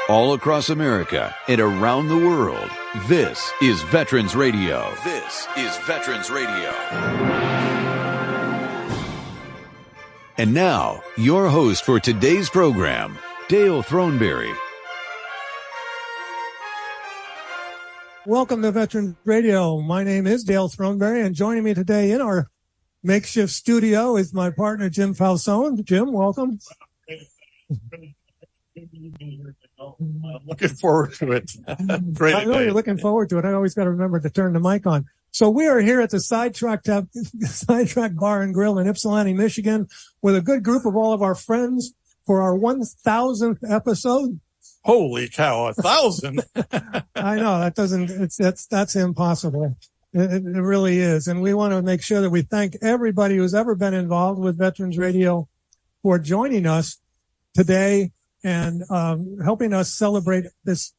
All across America and around the world, this is Veterans Radio. This is Veterans Radio. And now, your host for today's program, Dale Throneberry. Welcome to Veterans Radio. My name is Dale Throneberry, and joining me today in our makeshift studio is my partner, Jim Falzone. Jim, welcome. I'm looking forward to it. Great. I know you're looking forward to it. I always got to remember to turn the mic on. So we are here at the Sidetrack Bar and Grill in Ypsilanti, Michigan, with a good group of all of our friends for our 1,000th episode. Holy cow, 1,000! I know that's impossible. It really is, and we want to make sure that we thank everybody who's ever been involved with Veterans Radio for joining us today and helping us celebrate this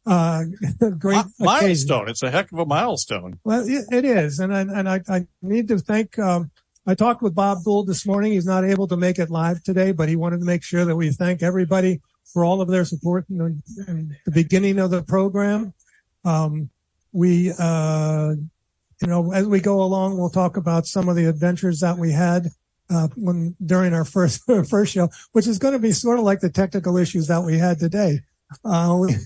great milestone. occasion. It's a heck of a milestone. Well, it is, and I need to thank. I talked with Bob Gould this morning. He's not able to make it live today, but he wanted to make sure that we thank everybody for all of their support in the beginning of the program. We, as we go along, we'll talk about some of the adventures that we had during our first show, which is going to be sort of like the technical issues that we had today.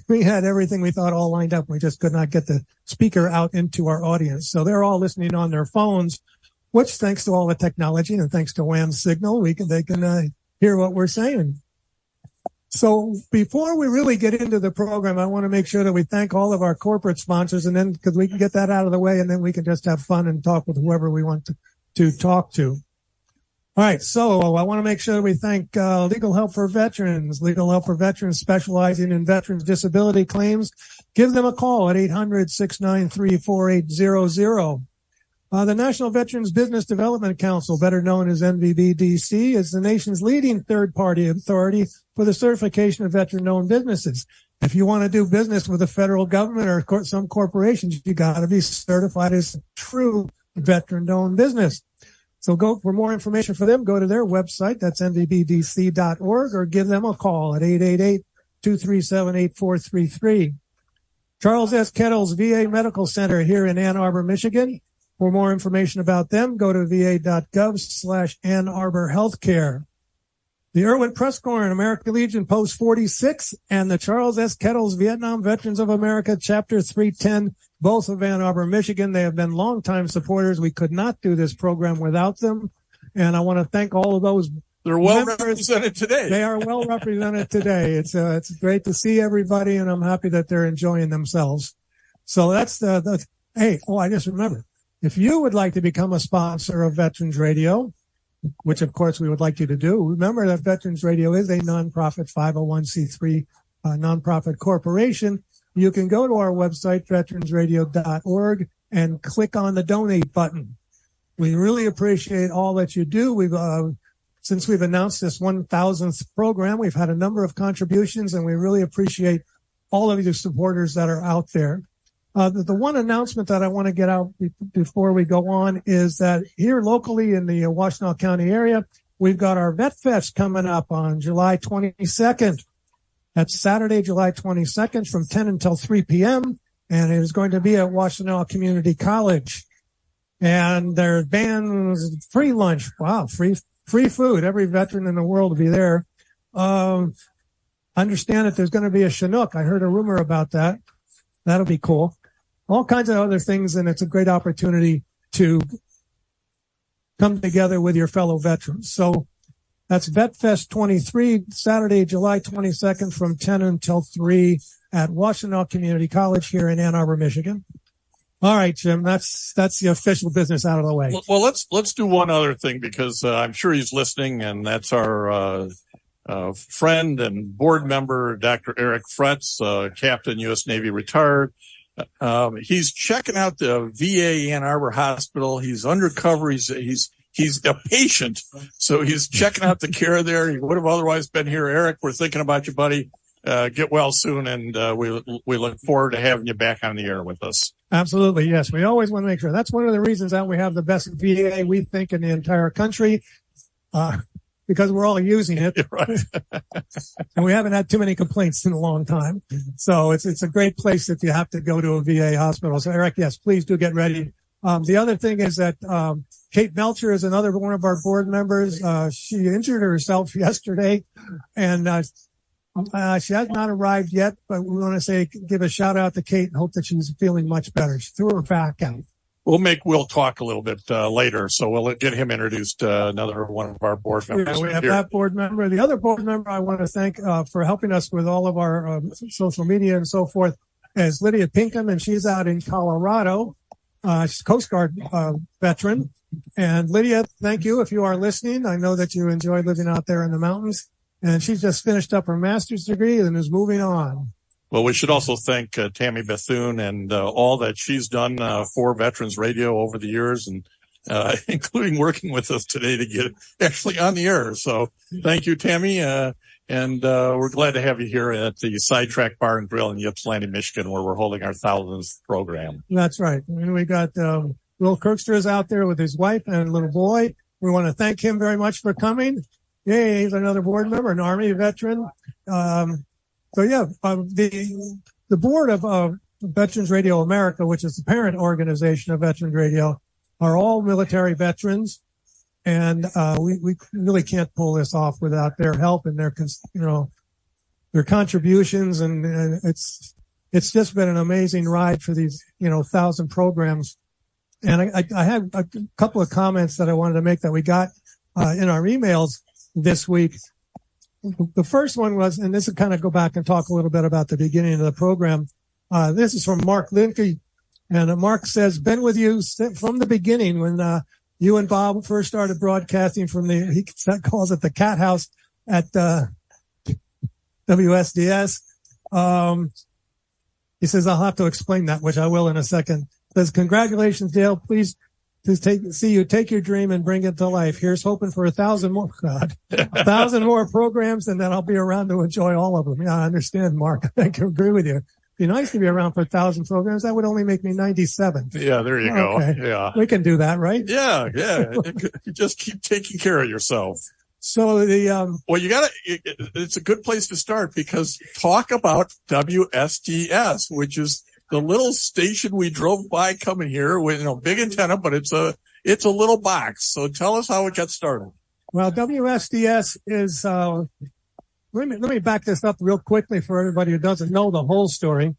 We had everything we thought all lined up. We just could not get the speaker out into our audience. So they're all listening on their phones, which thanks to all the technology and thanks to WAM Signal, they can hear what we're saying. So before we really get into the program, I want to make sure that we thank all of our corporate sponsors, and then because we can get that out of the way, and then we can just have fun and talk with whoever we want to talk to. All right. So I want to make sure that we thank Legal Help for Veterans. Legal Help for Veterans, specializing in veterans disability claims. Give them a call at 800-693-4800. The National Veterans Business Development Council, better known as NVBDC, is the nation's leading third-party authority for the certification of veteran-owned businesses. If you want to do business with the federal government or some corporations, you got to be certified as a true veteran-owned business. So go for more information for them. Go to their website. That's nvbdc.org, or give them a call at 888-237-8433. Charles S. Kettles VA Medical Center here in Ann Arbor, Michigan. For more information about them, go to va.gov/Ann Arbor Healthcare. The Irwin Prescorn American Legion Post 46 and the Charles S. Kettles Vietnam Veterans of America Chapter 310, both of Ann Arbor, Michigan. They have been longtime supporters. We could not do this program without them. And I want to thank all of those. They're well represented today. They are well represented today. It's great to see everybody, and I'm happy that they're enjoying themselves. So that's I just remembered. If you would like to become a sponsor of Veterans Radio, which of course we would like you to do, remember that Veterans Radio is a nonprofit 501c3 nonprofit corporation. You can go to our website, veteransradio.org, and click on the donate button. We really appreciate all that you do. Since we've announced this 1,000th program, we've had a number of contributions, and we really appreciate all of you supporters that are out there. The one announcement that I want to get out before we go on is that here locally in the Washtenaw County area, we've got our Vet Fest coming up on July 22nd. That's Saturday, July 22nd from 10 until 3 p.m. And it is going to be at Washtenaw Community College. And there's bands, free lunch. Wow, free food. Every veteran in the world will be there. Understand that there's going to be a Chinook. I heard a rumor about that. That'll be cool. All kinds of other things, and it's a great opportunity to come together with your fellow veterans. So that's VetFest 23, Saturday, July 22nd from 10 until 3 at Washtenaw Community College here in Ann Arbor, Michigan. All right, Jim, that's the official business out of the way. Well, let's do one other thing, because I'm sure he's listening, and that's our friend and board member, Dr. Eric Fretz, Captain, U.S. Navy retired. He's checking out the VA Ann Arbor Hospital. He's undercover. He's a patient, so he's checking out the care there. He would have otherwise been here. Eric, we're thinking about you, buddy. Get well soon, and we look forward to having you back on the air with us. Absolutely, yes. We always want to make sure. That's one of the reasons that we have the best VA, we think, in the entire country. because we're all using it. Right. And we haven't had too many complaints in a long time. So it's a great place if you have to go to a VA hospital. So Eric, yes, please do get ready. The other thing is that, Kate Melcher is another one of our board members. She injured herself yesterday and, she has not arrived yet, but we want to give a shout out to Kate and hope that she's feeling much better. She threw her back out. We'll talk a little bit later, so we'll get him introduced, another one of our board members. Yeah, we have here. that board member. The other board member I want to thank for helping us with all of our social media and so forth is Lydia Pinkham, and she's out in Colorado. She's a Coast Guard veteran. And Lydia, thank you if you are listening. I know that you enjoy living out there in the mountains. And she's just finished up her master's degree and is moving on. Well, we should also thank Tammy Bethune and all that she's done for Veterans Radio over the years, and including working with us today to get it actually on the air. So thank you, Tammy. And we're glad to have you here at the Sidetrack Bar and Grill in Ypsilanti, Michigan, where we're holding our 1000th program. That's right. And we got Will Kirkster is out there with his wife and little boy. We want to thank him very much for coming. Yay, he's another board member, an Army veteran. The board of Veterans Radio America, which is the parent organization of Veterans Radio, are all military veterans. And we really can't pull this off without their help and their contributions. And it's just been an amazing ride for these, 1,000 programs. And I had a couple of comments that I wanted to make that we got in our emails this week. The first one was, and this will kind of go back and talk a little bit about the beginning of the program. This is from Mark Linke. And Mark says, been with you from the beginning when you and Bob first started broadcasting from he calls it the cat house at WSDS. He says, I'll have to explain that, which I will in a second. Says, congratulations, Dale. Please see you take your dream and bring it to life. Here's hoping for 1,000 more, 1,000 more programs, and then I'll be around to enjoy all of them. Yeah, I understand, Mark. I can agree with you. It'd be nice to be around for 1,000 programs. That would only make me 97. Yeah, there you go. Okay. Yeah. We can do that, right? Yeah. You just keep taking care of yourself. So well, it's a good place to start, because talk about WSDS, which is the little station we drove by coming here with, big antenna, but it's a little box. So tell us how it got started. Well, WSDS is, let me back this up real quickly for everybody who doesn't know the whole story.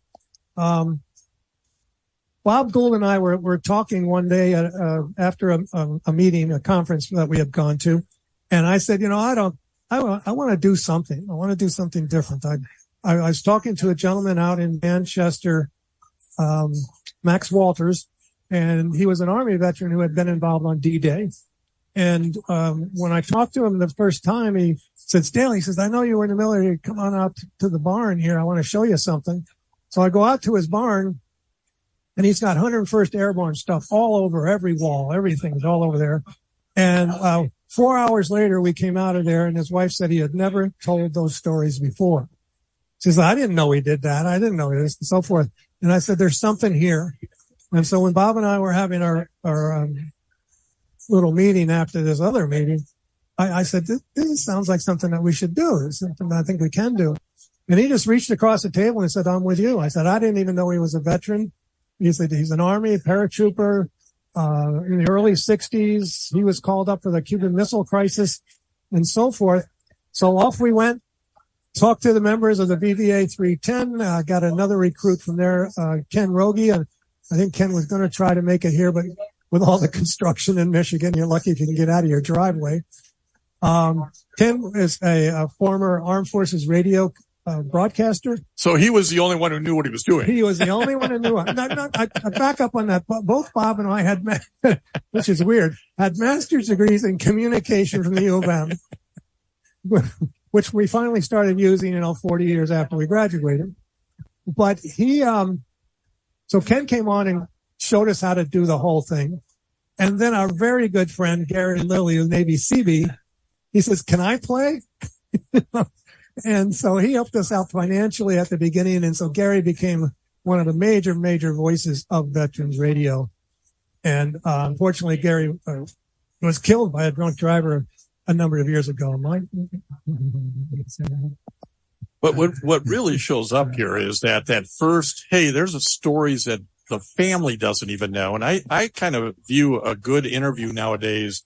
Bob Gould and I were talking one day after a meeting, a conference that we had gone to. And I said, I want to do something. I want to do something different. I was talking to a gentleman out in Manchester, Max Walters, and he was an Army veteran who had been involved on D-Day. And when I talked to him the first time, he said, Dale, he says, I know you were in the military. Come on out to the barn here. I want to show you something. So I go out to his barn, and he's got 101st Airborne stuff all over every wall. Everything's all over there. And 4 hours later, we came out of there, and his wife said he had never told those stories before. She says, I didn't know he did that. I didn't know this, and so forth. And I said, there's something here. And so when Bob and I were having our little meeting after this other meeting, I said, this sounds like something that we should do. It's something I think we can do. And he just reached across the table and said, I'm with you. I said, I didn't even know he was a veteran. He said, he's an Army paratrooper. In the early 60s, he was called up for the Cuban Missile Crisis and so forth. So off we went, talked to the members of the VVA 310, got another recruit from there, Ken Rogie. And I think Ken was going to try to make it here, but with all the construction in Michigan, you're lucky if you can get out of your driveway. Ken is a former Armed Forces radio broadcaster. So he was the only one who knew what he was doing. He was the only one who knew it. I back up on that. Both Bob and I had, which is weird, had master's degrees in communication from the U of M, which we finally started using, 40 years after we graduated. But so Ken came on and showed us how to do the whole thing. And then our very good friend, Gary Lilly of Navy Seabee, he says, can I play? And so he helped us out financially at the beginning. And so Gary became one of the major voices of Veterans Radio. And unfortunately, Gary was killed by a drunk driver a number of years ago. But what really shows up here is that first, hey, there's a stories that the family doesn't even know. And I kind of view a good interview nowadays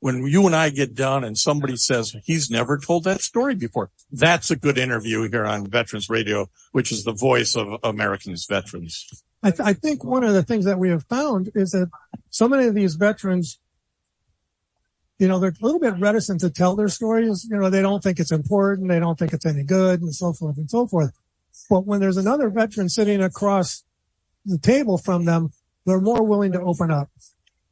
when you and I get done and somebody says he's never told that story before. That's a good interview here on Veterans Radio, which is the voice of Americans veterans. I think one of the things that we have found is that so many of these veterans, they're a little bit reticent to tell their stories. They don't think it's important. They don't think it's any good and so forth and so forth. But when there's another veteran sitting across the table from them, they're more willing to open up.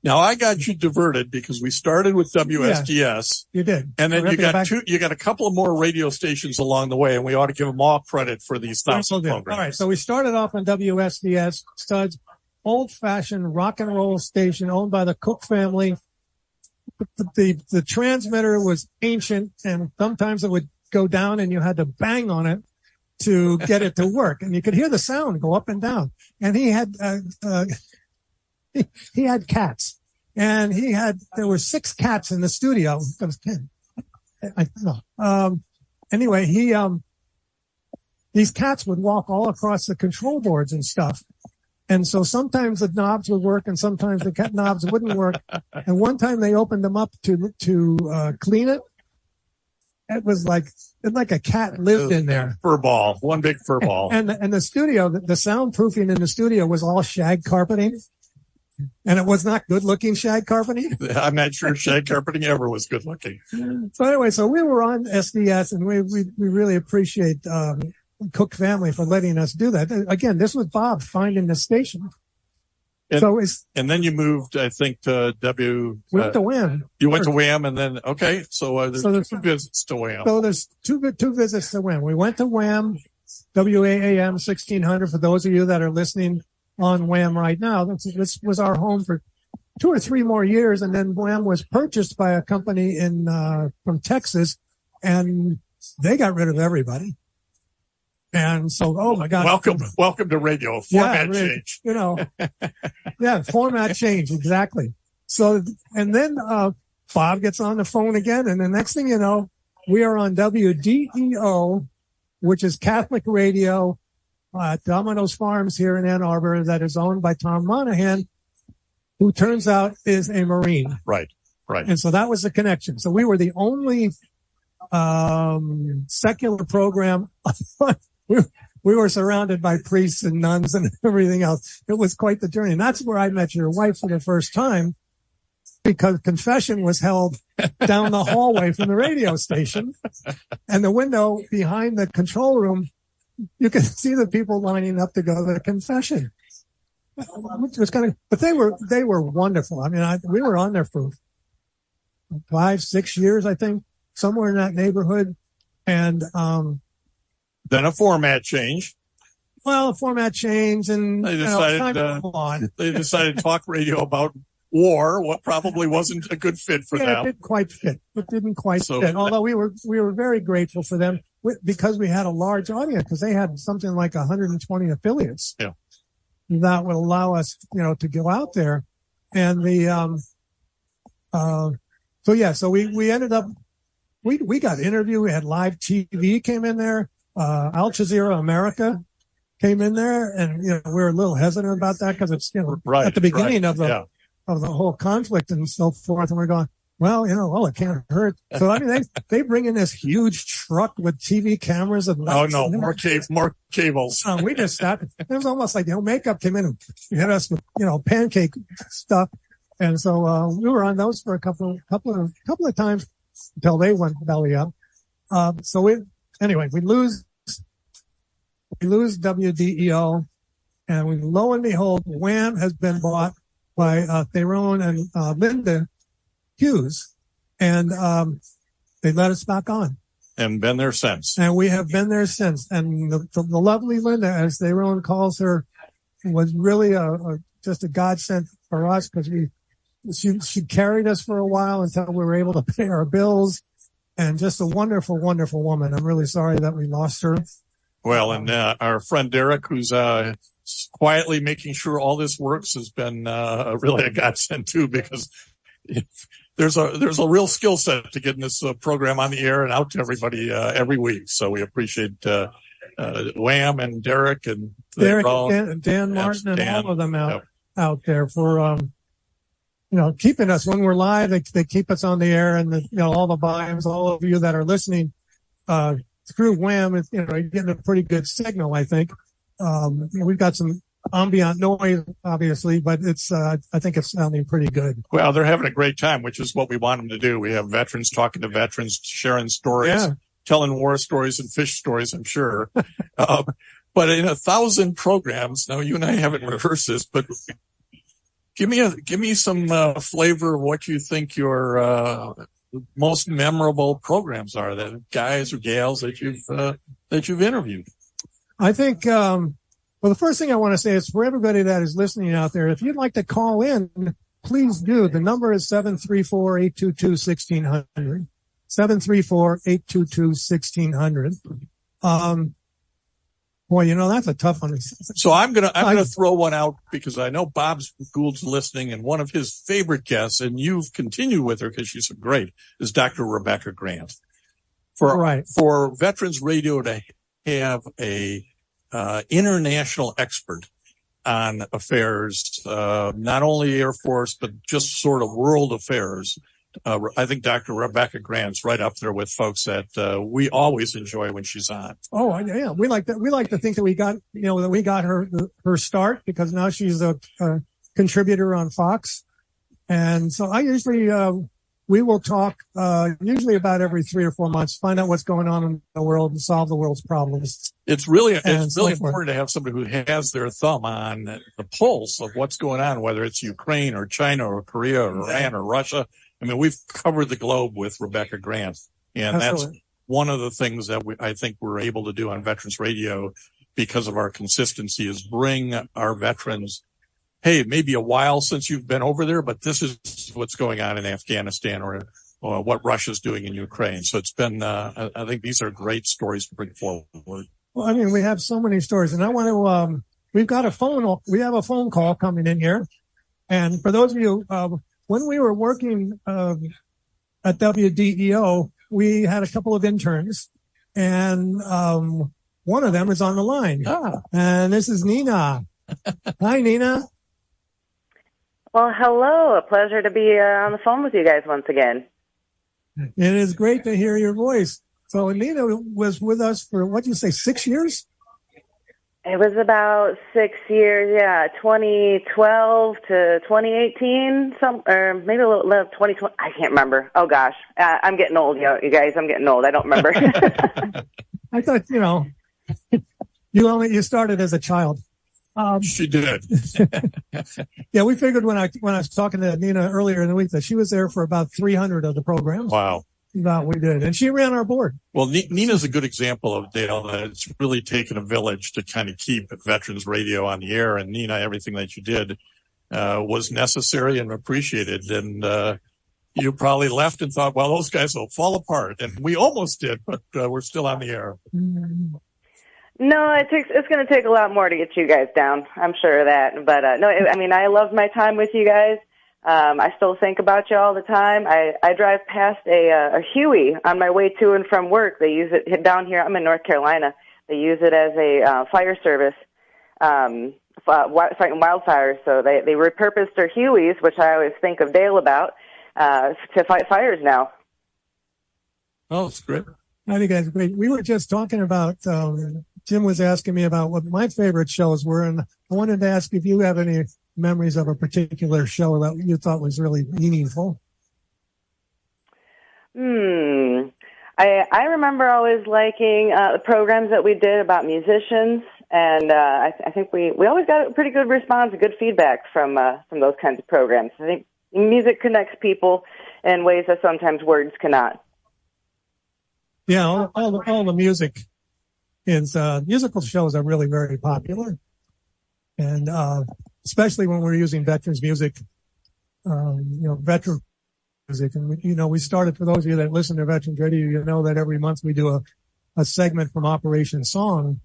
Now I got you diverted because we started with WSDS. Yeah, you did. And then you got a couple of more radio stations along the way, and we ought to give them all credit for these thousand programs. All right. So we started off on WSDS, Studs, old-fashioned rock and roll station owned by the Cook family. The transmitter was ancient, and sometimes it would go down and you had to bang on it to get it to work. And you could hear the sound go up and down. And he had, he had cats, and there were 6 cats in the studio. That was 10. Anyway, these cats would walk all across the control boards and stuff. And so sometimes the knobs would work and sometimes the cat knobs wouldn't work. And one time they opened them up to clean it. It was like a cat lived in there. Fur ball, one big fur ball. And the studio, the soundproofing in the studio was all shag carpeting. And it was not good looking shag carpeting. I'm not sure shag carpeting ever was good looking. So anyway, we were on SDS, and we really appreciate, Cook family for letting us do that. Again, this was Bob finding the station. And then you moved, I think, to we went to Wham. You went to Wham, and then, okay. There's 2 visits to Wham. So there's two visits to Wham. We went to Wham, WAAM 1600 for those of you that are listening on Wham right now. This was our home for 2 or 3 more years, and then Wham was purchased by a company from Texas, and they got rid of everybody. And so, oh my God. Welcome to radio. Format change. Format change. Exactly. So, and then, Bob gets on the phone again. And the next thing you know, we are on WDEO, which is Catholic radio at Domino's Farms here in Ann Arbor that is owned by Tom Monahan, who turns out is a Marine. Right. And so that was the connection. So we were the only, secular program. We were surrounded by priests and nuns and everything else. It was quite the journey. And that's where I met your wife for the first time, because confession was held down the hallway from the radio station, and the window behind the control room, you could see the people lining up to go to the confession. It was but they were wonderful. I mean, we were on there for 5-6 years, I think, somewhere in that neighborhood. And, then a format change. Well, a format change, and they decided talk radio about war, what probably wasn't a good fit for them. It didn't quite fit. Fit. Although we were very grateful for them because we had a large audience, because they had something like 120 affiliates. Yeah. That would allow us, to go out there. And so we ended up, we got interviewed. We had live TV came in there. Al Jazeera America came in there, and we were a little hesitant about that because it's at the beginning of the whole conflict and so forth, and we're going, it can't hurt. So I mean, they bring in this huge truck with TV cameras and lights. Oh no, more cables. We just sat. It was almost like makeup came in and hit us with pancake stuff, and so we were on those for a couple of times until they went belly up. We lose WDEO, and lo and behold, Wham has been bought by Theron and Linda Hughes, and they let us back on. And been there since. And we have been there since. And the lovely Linda, as Theron calls her, was really just a godsend for us, because she carried us for a while until we were able to pay our bills. And just a wonderful, wonderful woman. I'm really sorry that we lost her. Well, and our friend Derek, who's quietly making sure all this works, has been really a godsend too, because there's a real skill set to getting this program on the air and out to everybody every week. So we appreciate Wham and Derek and Dan Martin and all of them out there for keeping us when we're live. They keep us on the air, and all the bios, all of you that are listening through Wham, you're getting a pretty good signal. I think we've got some ambient noise, obviously, but it's I think it's sounding pretty good. Well, they're having a great time, which is what we want them to do. We have veterans talking to veterans, sharing stories, telling war stories and fish stories, I'm sure. But in 1,000 programs, now you and I haven't rehearsed this, but give me some flavor of what you think your most memorable programs are, the guys or gals that you've interviewed. I think well, the first thing I want to say is for everybody that is listening out there, if you'd like to call in, please do. The number is 734-822-1600. 734-822-1600. Boy, that's a tough one. So I'm gonna throw one out because I know Bob Gould's listening, and one of his favorite guests, and you've continued with her because she's so great, is Dr. Rebecca Grant. For Veterans Radio to have a international expert on affairs, not only Air Force, but just sort of world affairs. I think Dr. Rebecca Grant's right up there with folks that we always enjoy when she's on. Oh, yeah. We like that. We like to think that we got, that we got her start because now she's a contributor on Fox. And so I usually, we will talk, usually about every 3 or 4 months, find out what's going on in the world and solve the world's problems. It's really important to have somebody who has their thumb on the pulse of what's going on, whether it's Ukraine or China or Korea or Iran or Russia. I mean, we've covered the globe with Rebecca Grant, and Absolutely. That's one of the things that I think we're able to do on Veterans Radio because of our consistency is bring our veterans, hey, it may be a while since you've been over there, but this is what's going on in Afghanistan or what Russia's doing in Ukraine. So it's been, I think these are great stories to bring forward. Well, I mean, we have so many stories, and I want to, we have a phone call coming in here. And for those of you, when we were working at WDEO, we had a couple of interns, and one of them is on the line. And this is Nina. Hi, Nina. Well, hello. A pleasure to be on the phone with you guys once again. It is great to hear your voice. So Nina was with us for, what did you say, 6 years? It was about 6 years, 2012 to 2018, or maybe a little 2020. I can't remember. Oh gosh, I'm getting old, you guys. I'm getting old. I don't remember. I thought, you started as a child. She did. Yeah, we figured when I was talking to Nina earlier in the week that she was there for about 300 of the programs. Wow. No, we did. And she ran our board. Well, Nina's a good example of, Dale, that it's really taken a village to kind of keep Veterans Radio on the air. And Nina, everything that you did was necessary and appreciated. And you probably left and thought, well, those guys will fall apart. And we almost did, but we're still on the air. No, it's going to take a lot more to get you guys down. I'm sure of that. But I loved my time with you guys. I still think about you all the time. I drive past a Huey on my way to and from work. They use it down here. I'm in North Carolina. They use it as a fire service, fighting wildfires. So they repurposed their Hueys, which I always think of Dale about, to fight fires now. Oh, it's great. I think that's great. We were just talking about, Jim was asking me about what my favorite shows were, and I wanted to ask if you have any memories of a particular show that you thought was really meaningful. I remember always liking the programs that we did about musicians, and I think we always got a pretty good response, good feedback from those kinds of programs. I think music connects people in ways that sometimes words cannot. Yeah, all the music is musical shows are really very popular, and especially when we're using veterans music, veteran music. And we started, for those of you that listen to Veterans Radio, you know that every month we do a segment from Operation Song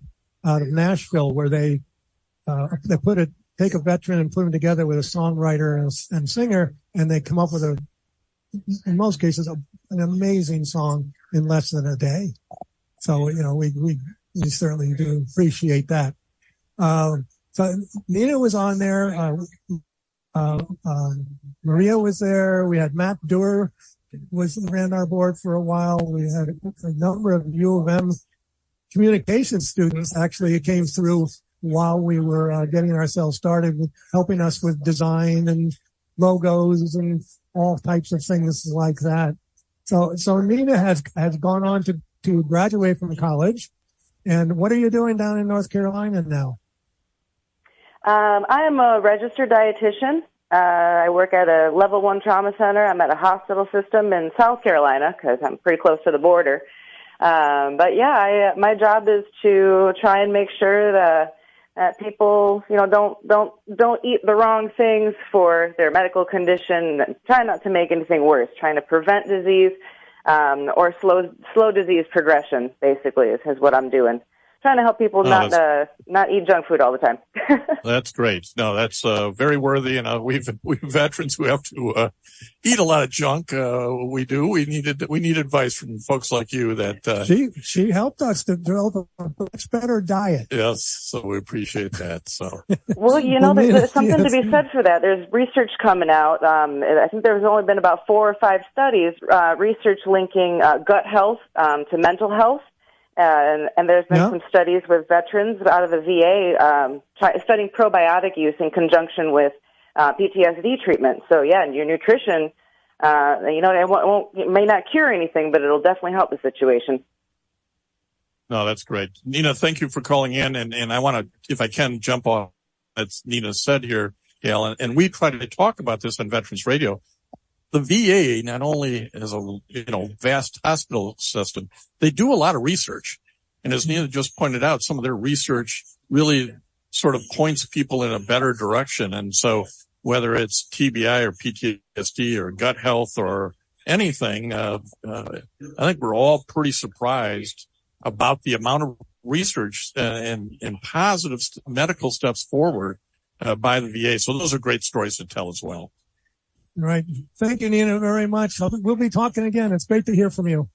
out of Nashville where they take a veteran and put him together with a songwriter and singer, and they come up with in most cases, an amazing song in less than a day. So, we certainly do appreciate that. So Nina was on there. Maria was there. We had Matt Doerr ran our board for a while. We had a number of U of M communication students actually came through while we were getting ourselves started with helping us with design and logos and all types of things like that. So Nina has gone on to graduate from college. And what are you doing down in North Carolina now? I am a registered dietitian. I work at a level 1 trauma center. I'm at a hospital system in South Carolina because I'm pretty close to the border. But yeah, my job is to try and make sure that people, don't eat the wrong things for their medical condition. Try not to make anything worse. Trying to prevent disease, or slow disease progression, basically, is what I'm doing. Trying to help people not eat junk food all the time. That's great. No, that's very worthy. And we've veterans who have to eat a lot of junk. We do. We need advice from folks like you that she helped us to develop a much better diet. Yes, so we appreciate that. So well, there's something to be said for that. There's research coming out. I think there's only been about 4 or 5 studies, research linking gut health to mental health. And there's been some studies with veterans out of the VA studying probiotic use in conjunction with PTSD treatment. So, yeah, and your nutrition, it may not cure anything, but it'll definitely help the situation. No, that's great. Nina, thank you for calling in. And I want to, if I can, jump off what Nina said here, Gail, and we try to talk about this on Veterans Radio. The VA not only has a vast hospital system, they do a lot of research. And as Nina just pointed out, some of their research really sort of points people in a better direction. And so whether it's TBI or PTSD or gut health or anything, I think we're all pretty surprised about the amount of research and positive medical steps forward by the VA. So those are great stories to tell as well. Right. Thank you, Nina, very much. We'll be talking again. It's great to hear from you.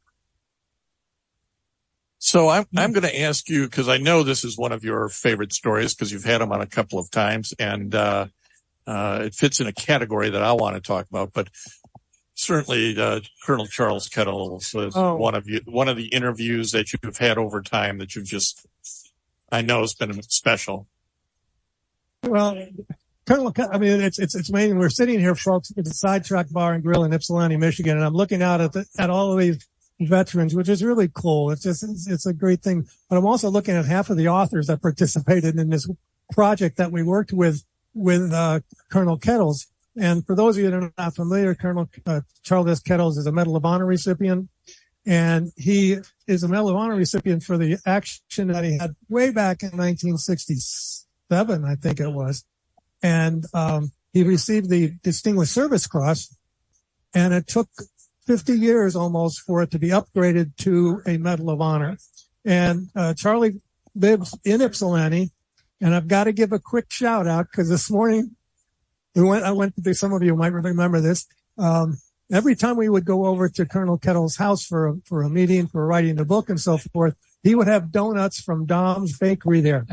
So I'm going to ask you, because I know this is one of your favorite stories because you've had them on a couple of times, and it fits in a category that I want to talk about. But certainly, Colonel Charles Kettles is one of the interviews that you've had over time that I know has been special. Well, Colonel, it's amazing. We're sitting here, folks, at the Sidetrack Bar and Grill in Ypsilanti, Michigan, and I'm looking out at all of these veterans, which is really cool. It's a great thing. But I'm also looking at half of the authors that participated in this project that we worked with Colonel Kettles. And for those of you that are not familiar, Colonel Charles S. Kettles is a Medal of Honor recipient, and he is a Medal of Honor recipient for the action that he had way back in 1967, I think it was. And he received the Distinguished Service Cross, and it took 50 years almost for it to be upgraded to a Medal of Honor. And Charlie lives in Ypsilanti, and I've got to give a quick shout out because this morning I went to, some of you might remember this. Every time we would go over to Colonel Kettles' house for a meeting, for writing the book and so forth, he would have donuts from Dom's Bakery there.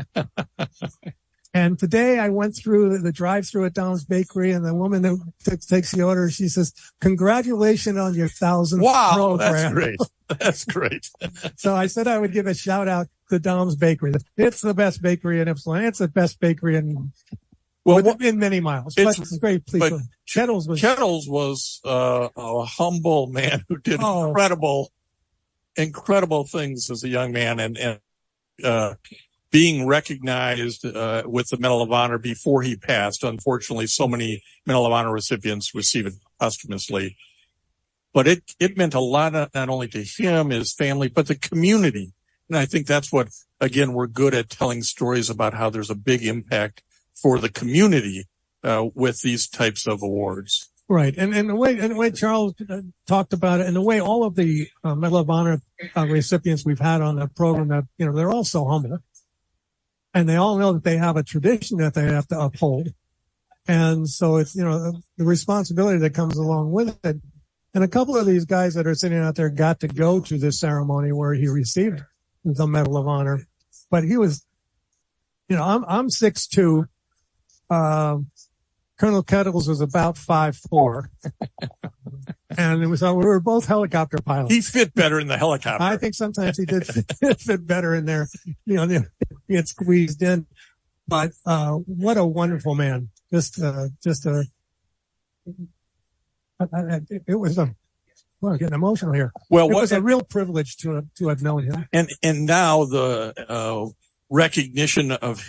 And today I went through the drive-thru at Dom's Bakery, and the woman who takes the order, she says, "Congratulations on your 1,000th program." That's great. That's great. So I said I would give a shout out to Dom's Bakery. It's the best bakery in Ypsilanti. It's the best bakery in many miles. But it's great. But Kettles was a humble man who did incredible things as a young man, and being recognized with the Medal of Honor before he passed. Unfortunately, so many Medal of Honor recipients receive it posthumously. But it meant a lot, not only to him, his family, but the community. And I think that's what, again, we're good at telling stories about how there's a big impact for the community with these types of awards. Right. And the way Charles talked about it, and the way all of the Medal of Honor recipients we've had on the program, that, they're all so humble. And they all know that they have a tradition that they have to uphold. And so it's, the responsibility that comes along with it. And a couple of these guys that are sitting out there got to go to this ceremony where he received the Medal of Honor. But he was, I'm 6'2". Colonel Kettles was about 5'4". And we were both helicopter pilots. He fit better in the helicopter. I think sometimes he did fit better in there. He get squeezed in. But what a wonderful man! It was I'm getting emotional here. Well, it was a real privilege to have known him. And now the recognition of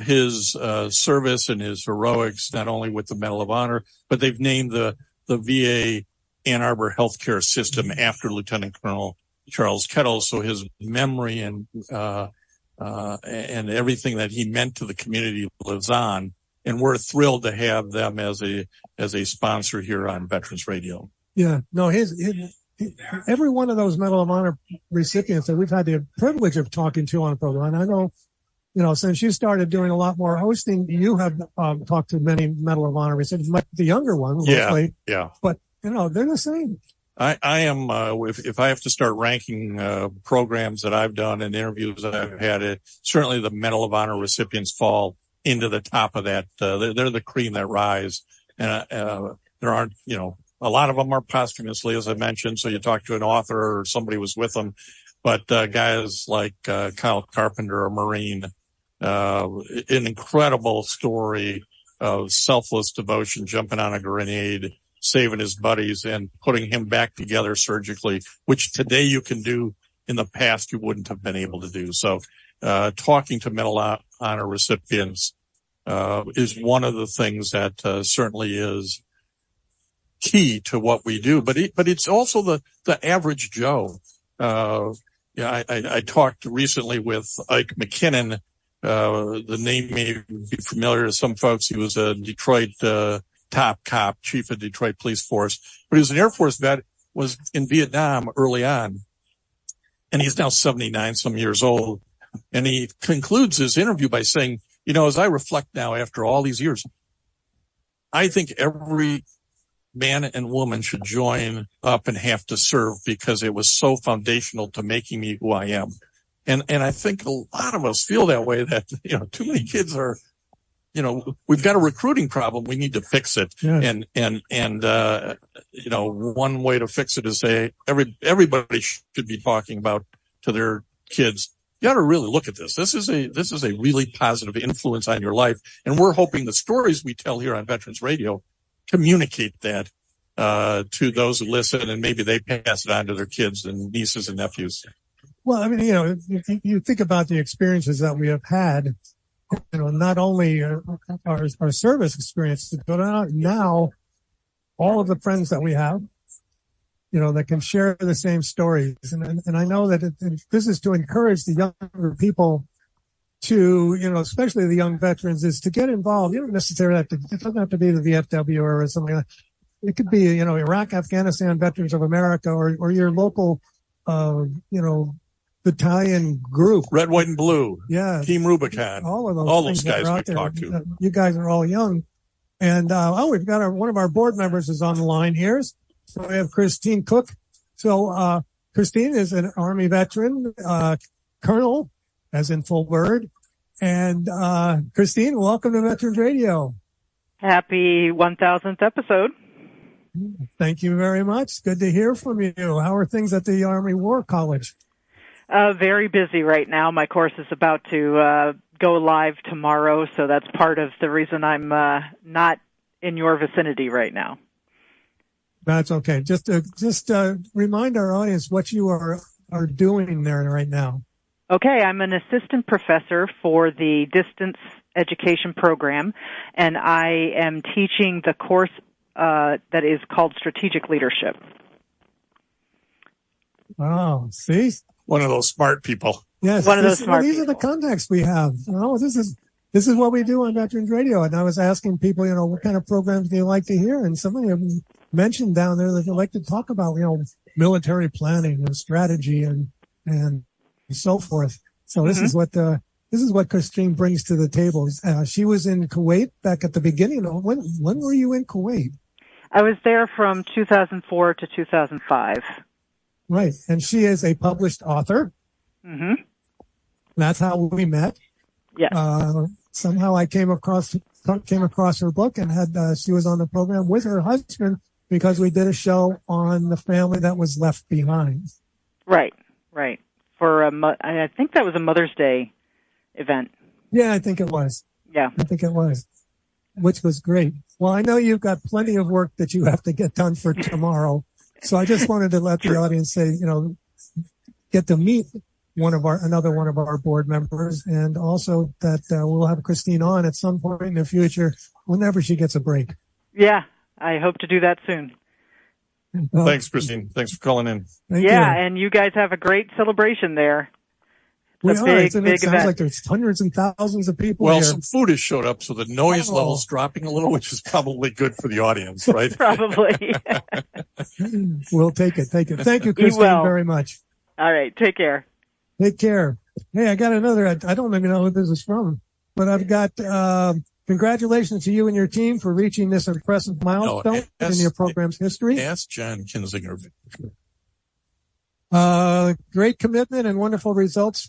his service and his heroics, not only with the Medal of Honor, but they've named the VA Ann Arbor healthcare system after Lieutenant Colonel Charles Kettles. So his memory and everything that he meant to the community lives on. And we're thrilled to have them as a sponsor here on Veterans Radio. Yeah, no, every one of those Medal of Honor recipients that we've had the privilege of talking to on the program. And I know, since you started doing a lot more hosting, you have talked to many Medal of Honor recipients, the younger ones, mostly. Yeah. But they're the same. I am, if I have to start ranking programs that I've done and interviews that I've had, certainly the Medal of Honor recipients fall into the top of that. They're the cream that rise. And there aren't, a lot of them are posthumously, as I mentioned. So you talk to an author or somebody was with them. But guys like Kyle Carpenter, a Marine, an incredible story of selfless devotion, jumping on a grenade, saving his buddies and putting him back together surgically, which today you can do. In the past, you wouldn't have been able to do. So talking to Medal of Honor recipients is one of the things that certainly is key to what we do. But it's also the average Joe. I talked recently with Ike McKinnon. The name may be familiar to some folks. He was a Detroit top cop, chief of Detroit Police Force, but he was an Air Force vet, was in Vietnam early on. And he's now 79 some years old. And he concludes his interview by saying, as I reflect now after all these years, I think every man and woman should join up and have to serve because it was so foundational to making me who I am. And I think a lot of us feel that way, that, too many kids are, we've got a recruiting problem. We need to fix it. Yeah. And one way to fix it is say everybody should be talking about to their kids, you got to really look at this. This is a really positive influence on your life. And we're hoping the stories we tell here on Veterans Radio communicate that to those who listen, and maybe they pass it on to their kids and nieces and nephews. Well, I mean, you think about the experiences that we have had, not only our service experiences, but now all of the friends that we have, that can share the same stories. And I know that this is to encourage the younger people to, especially the young veterans, is to get involved. You don't necessarily it doesn't have to be the VFW or something like that. It could be, Iraq, Afghanistan Veterans of America or your local, battalion group. Red, white, and blue. Yeah. Team Rubicon. All those guys we talked to. You guys are all young. And, we've got one of our board members is on the line here. So we have Christine Cook. So, Christine is an Army veteran, colonel, as in full word. And, Christine, welcome to Veterans Radio. Happy 1000th episode. Thank you very much. Good to hear from you. How are things at the Army War College? Very busy right now. My course is about to go live tomorrow, so that's part of the reason I'm not in your vicinity right now. That's okay. Just remind our audience what you are doing there right now. Okay, I'm an assistant professor for the distance education program, and I am teaching the course that is called Strategic Leadership. Oh, see? One of those smart people. Yes, one of those smart people. These are the contacts we have. This is what we do on Veterans Radio. And I was asking people, what kind of programs do you like to hear? And somebody mentioned down there that they like to talk about, military planning and strategy and so forth. So this is what Christine brings to the table. She was in Kuwait back at the beginning. When were you in Kuwait? I was there from 2004 to 2005. Right. And she is a published author. Mm-hmm. That's how we met. Yeah. Somehow I came across her book and she was on the program with her husband because we did a show on the family that was left behind. Right. For I think that was a Mother's Day event. Yeah, I think it was. Yeah. I think it was, which was great. Well, I know you've got plenty of work that you have to get done for tomorrow. So I just wanted to let the audience say, get to meet another one of our board members, and also that we'll have Christine on at some point in the future whenever she gets a break. Yeah, I hope to do that soon. Thanks, Christine. Thanks for calling in. Thank you. And you guys have a great celebration there. It sounds event. like there's hundreds and thousands of people Well, here. some food has showed up, so the noise level's dropping a little, which is probably good for the audience, right? Probably. We'll take it. Thank you, Christine, very much. All right, take care. Take care. Hey, I got another, I don't even know who this is from, but I've got, congratulations to you and your team for reaching this impressive milestone in your program's history. Ask John Kinzinger. Great commitment and wonderful results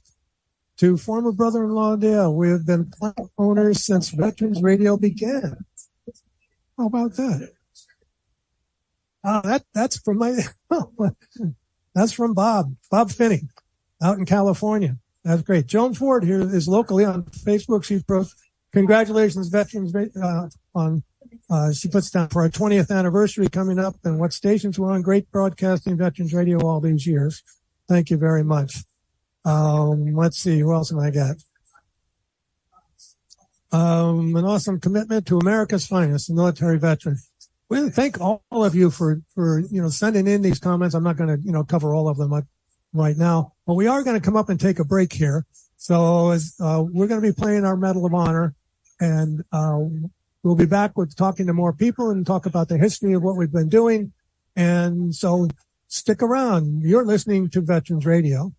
to former brother-in-law Dale. We have been plant owners since Veterans Radio began. How about that? That's from that's from Bob Finney out in California. That's great. Joan Ford here is locally on Facebook. She's congratulations, Veterans, she puts down for our 20th anniversary coming up and what stations we're on. Great broadcasting, Veterans Radio all these years. Thank you very much. Let's see, who else have I got? An awesome commitment to America's finest, the military veteran. We thank all of you for sending in these comments. I'm not going to, cover all of them right now, but we are going to come up and take a break here. So we're going to be playing our Medal of Honor, and we'll be back with talking to more people and talk about the history of what we've been doing. And so stick around. You're listening to Veterans Radio.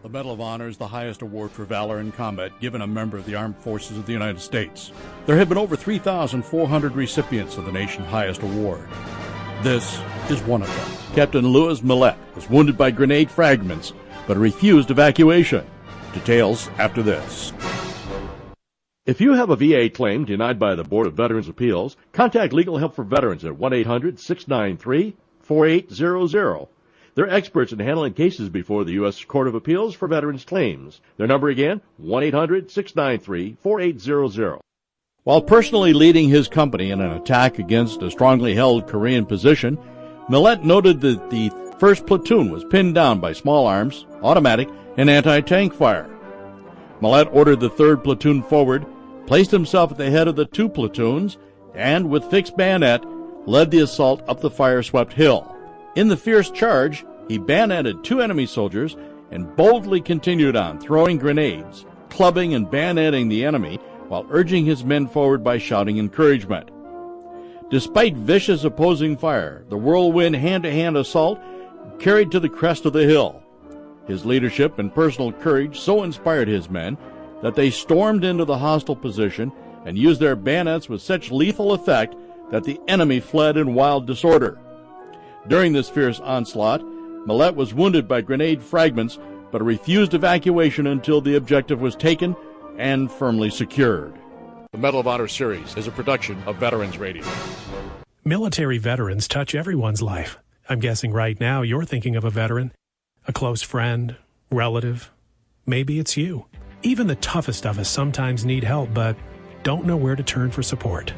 The Medal of Honor is the highest award for valor in combat given a member of the Armed Forces of the United States. There have been over 3,400 recipients of the nation's highest award. This is one of them. Captain Louis Millette was wounded by grenade fragments, but refused evacuation. Details after this. If you have a VA claim denied by the Board of Veterans' Appeals, contact Legal Help for Veterans at 1-800-693-4800. They're experts in handling cases before the U.S. Court of Appeals for Veterans Claims. Their number again, 1-800-693-4800. While personally leading his company in an attack against a strongly held Korean position, Millette noted that the 1st platoon was pinned down by small arms, automatic, and anti-tank fire. Millette ordered the 3rd platoon forward, placed himself at the head of the 2 platoons, and with fixed bayonet, led the assault up the fire-swept hill. In the fierce charge, he bayoneted 2 enemy soldiers and boldly continued on, throwing grenades, clubbing and bayoneting the enemy while urging his men forward by shouting encouragement. Despite vicious opposing fire, the whirlwind hand-to-hand assault carried to the crest of the hill. His leadership and personal courage so inspired his men that they stormed into the hostile position and used their bayonets with such lethal effect that the enemy fled in wild disorder. During this fierce onslaught, Millette was wounded by grenade fragments, but refused evacuation until the objective was taken and firmly secured. The Medal of Honor series is a production of Veterans Radio. Military veterans touch everyone's life. I'm guessing right now you're thinking of a veteran, a close friend, relative. Maybe it's you. Even the toughest of us sometimes need help, but don't know where to turn for support.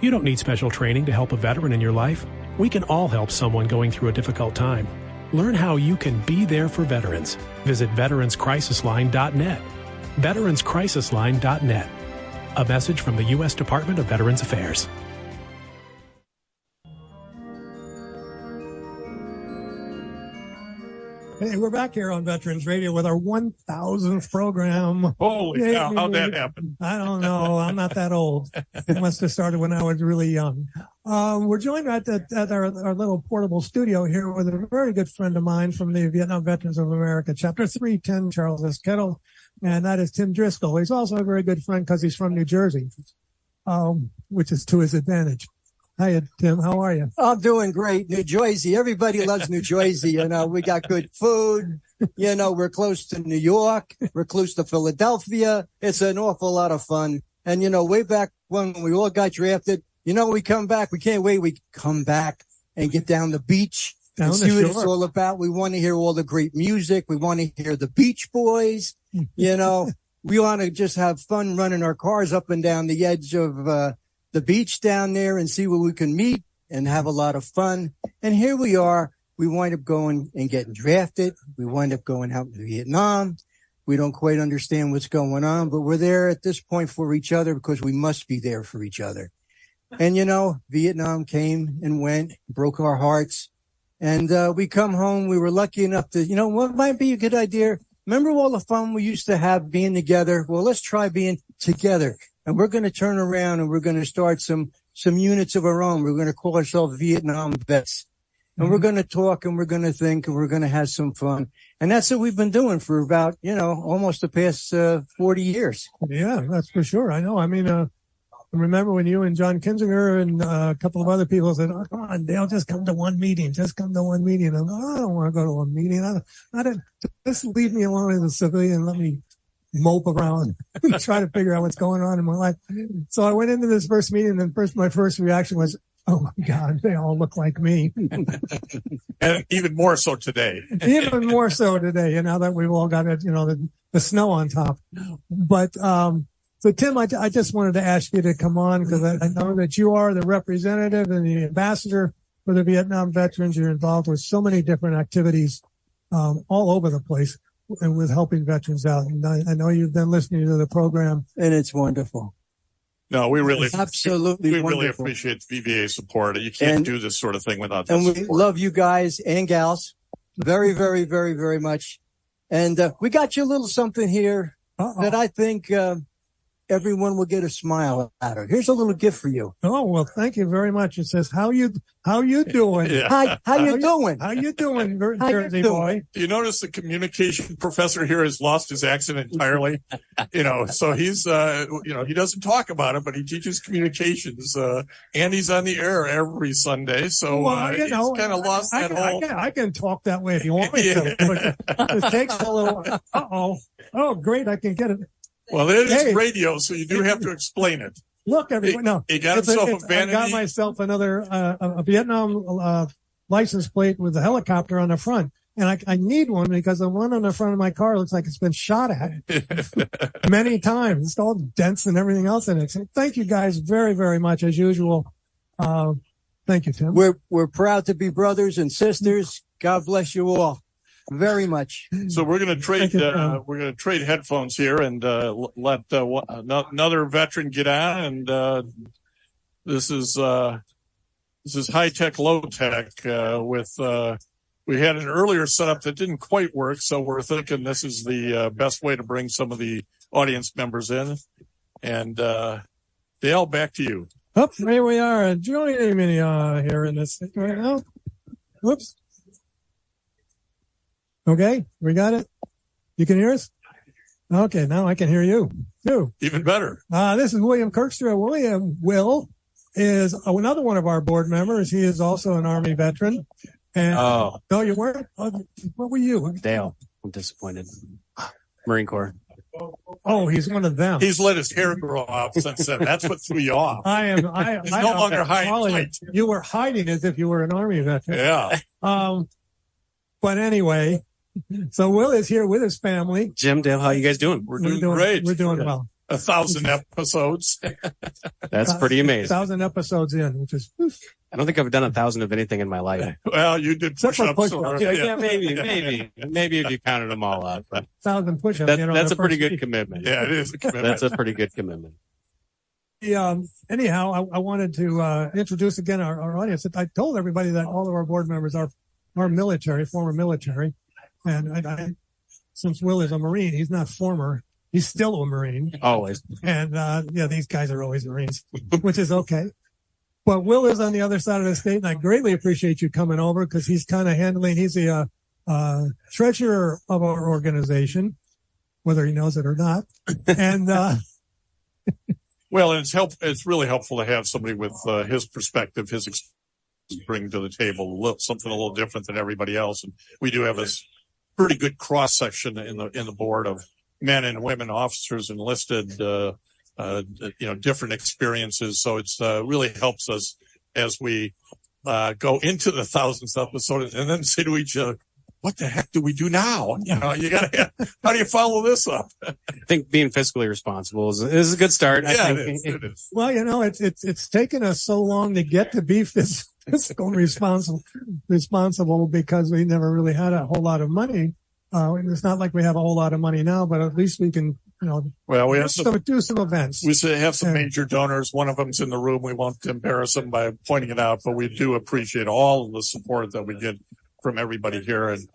You don't need special training to help a veteran in your life. We can all help someone going through a difficult time. Learn how you can be there for veterans. Visit veteranscrisisline.net. veteranscrisisline.net. A message from the U.S. Department of Veterans Affairs. Hey, we're back here on Veterans Radio with our 1,000th program. Holy cow, how'd that happen? I don't know. I'm not that old. It must have started when I was really young. We're joined at our little portable studio here with a very good friend of mine from the Vietnam Veterans of America, Chapter 310, Charles S. Kettle, and that is Tim Driscoll. He's also a very good friend because he's from New Jersey, which is to his advantage. Hiya, Tim. How are you? I'm doing great. New Jersey. Everybody loves New Jersey. You know, we got good food. You know, we're close to New York. We're close to Philadelphia. It's an awful lot of fun. And, you know, way back when we all got drafted, you know, we come back. We can't wait. We come back and get down the beach and see what it's all about. We want to hear all the great music. We want to hear the Beach Boys. You know, we want to just have fun running our cars up and down the edge of the beach down there and see where we can meet and have a lot of fun. And here we are. We wind up going and getting drafted. We wind up going out to Vietnam. We don't quite understand what's going on, but we're there at this point for each other because we must be there for each other. And, you know, Vietnam came and went, broke our hearts. And we come home. We were lucky enough to, you know, what might be a good idea? Remember all the fun we used to have being together? Well, let's try being together. And we're going to turn around and we're going to start some units of our own. We're going to call ourselves Vietnam Vets. And we're going to talk and we're going to think and we're going to have some fun. And that's what we've been doing for about, you know, almost the past 40 years. Yeah, that's for sure. I know. I mean, I remember when you and John Kinzinger and a couple of other people said, oh, come on, Dale, just come to one meeting. Just come to one meeting. And I don't want to go to one meeting. I don't, just leave me alone as a civilian. Let me mope around and try to figure out what's going on in my life. So I went into this first meeting and my first reaction was, oh my God, they all look like me. And even more so today. Even more so today, you know, that we've all got it, you know, the snow on top. But, so Tim, I just wanted to ask you to come on because I know that you are the representative and the ambassador for the Vietnam veterans. You're involved with so many different activities, all over the place and with helping veterans out. And I know you've been listening to the program. And it's wonderful. No, we really, absolutely, we really appreciate VVA support. You can't do this sort of thing without that support. And we love you guys and gals very, very, very, very much. And we got you a little something here that I think everyone will get a smile out of. Here's a little gift for you. Oh, well, thank you very much. It says, how you doing? Yeah. How you doing? How you doing, Jersey boy? Do you notice the communication professor here has lost his accent entirely? You know, so he's, you know, he doesn't talk about it, but he teaches communications. And he's on the air every Sunday. So, you know, he's kind of lost that whole. I can talk that way if you want me to. It takes a little, oh, great. I can get it. Well, it is radio, so you do have to explain it. Look, everyone, no. He got himself a vanity. I got myself another, a Vietnam, license plate with a helicopter on the front. And I need one because the one on the front of my car looks like it's been shot at many times. It's all dents and everything else in it. So thank you guys very, very much as usual. Thank you, Tim. We're proud to be brothers and sisters. God bless you all. Very much. So we're going to trade headphones here and let another veteran get on. And this is high tech, low tech. We had an earlier setup that didn't quite work, so we're thinking this is the best way to bring some of the audience members in. And Dale, back to you. Oh, here we are, joining me here in this right now. Whoops. Okay, we got it. You can hear us? Okay, now I can hear you too. Even better. This is William Kirkstra. Will is another one of our board members. He is also an Army veteran. And no, you weren't? What were you? Dale. I'm disappointed. Marine Corps. Oh, he's one of them. He's let his hair grow out since then. That's what threw you off. He's no longer hiding. You were hiding as if you were an Army veteran. Yeah. But anyway, so Will is here with his family. Jim, Dale, how you guys doing? We're doing great. We're doing well. 1,000 episodes. That's pretty amazing. 1,000 episodes in, which is. I don't think I've done 1,000 of anything in my life. Well, you did push-ups. Yeah, maybe if you counted them all out. But 1,000 push-ups. That's a pretty good commitment. Yeah, it is a commitment. That's a pretty good commitment. Anyhow, I wanted to introduce again our audience. I told everybody that all of our board members are military, former military. And since Will is a Marine, he's not former. He's still a Marine. Always. And, these guys are always Marines, which is okay. But Will is on the other side of the state, and I greatly appreciate you coming over because he's kind of he's the, treasurer of our organization, whether he knows it or not. And, Well, and it's really helpful to have somebody with his perspective, his experience bring to the table something a little different than everybody else. And we do have this pretty good cross section in the board of men and women officers enlisted, different experiences. So it's really helps us as we go into the 1000th episode and then say to each other, what the heck do we do now? How do you follow this up? I think being fiscally responsible is a good start. Yeah, I think. it is. Well, it's taken us so long to get to be fiscal responsible because we never really had a whole lot of money. It's not like we have a whole lot of money now, but at least we can, we have do some events. We have some major donors. One of them's in the room. We won't embarrass them by pointing it out, but we do appreciate all of the support that we get from everybody here. And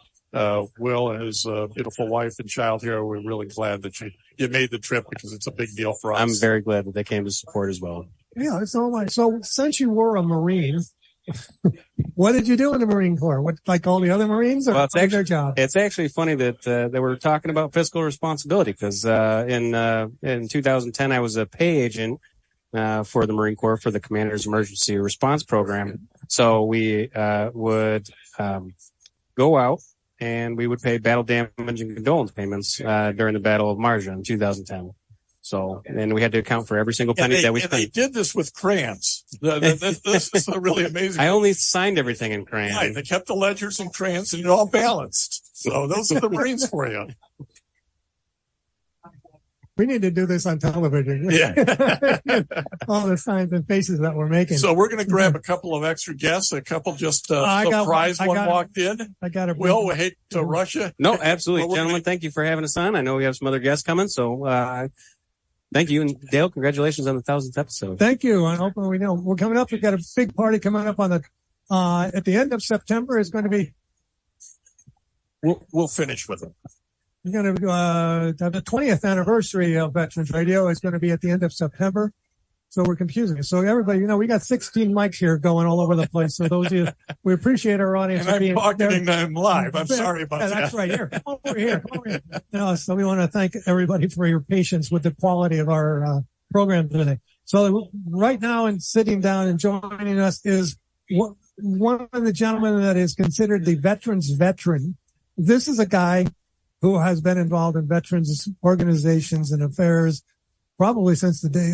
Will and his beautiful wife and child here, we're really glad that you made the trip because it's a big deal for us. I'm very glad that they came to support as well. Yeah, it's all right. So since you were a Marine, what did you do in the Marine Corps? What, like all the other Marines, or their job? It's actually funny that they were talking about fiscal responsibility because in 2010 I was a pay agent for the Marine Corps for the Commander's Emergency Response Program. So we would go out and we would pay battle damage and condolence payments during the Battle of Marja in 2010. So, and we had to account for every single penny that we spent. They did this with crayons. This is really amazing. I only signed everything in crayons. Right. They kept the ledgers in crayons and it all balanced. So those are the Marines for you. We need to do this on television. Yeah. All the signs and faces that we're making. So we're going to grab a couple of extra guests. A couple just surprised one walked in. Will, we hate to rush you. No, absolutely. Gentlemen, thank you for having us on. I know we have some other guests coming. So, thank you. And Dale, congratulations on the 1000th episode. Thank you. And hopefully we know we're coming up. We've got a big party coming up on at the end of September. Is going to be. We'll finish with it. We're going to the 20th anniversary of Veterans Radio is going to be at the end of September. So we're confusing it. So everybody, we got 16 mics here going all over the place. So those of you, we appreciate our audience. And I'm pocketing them live. I'm sorry about that. That's right. Here. Come over here. So we want to thank everybody for your patience with the quality of our program today. So right now, and sitting down and joining us is one of the gentlemen that is considered the veteran's veteran. This is a guy who has been involved in veterans organizations and affairs probably since the day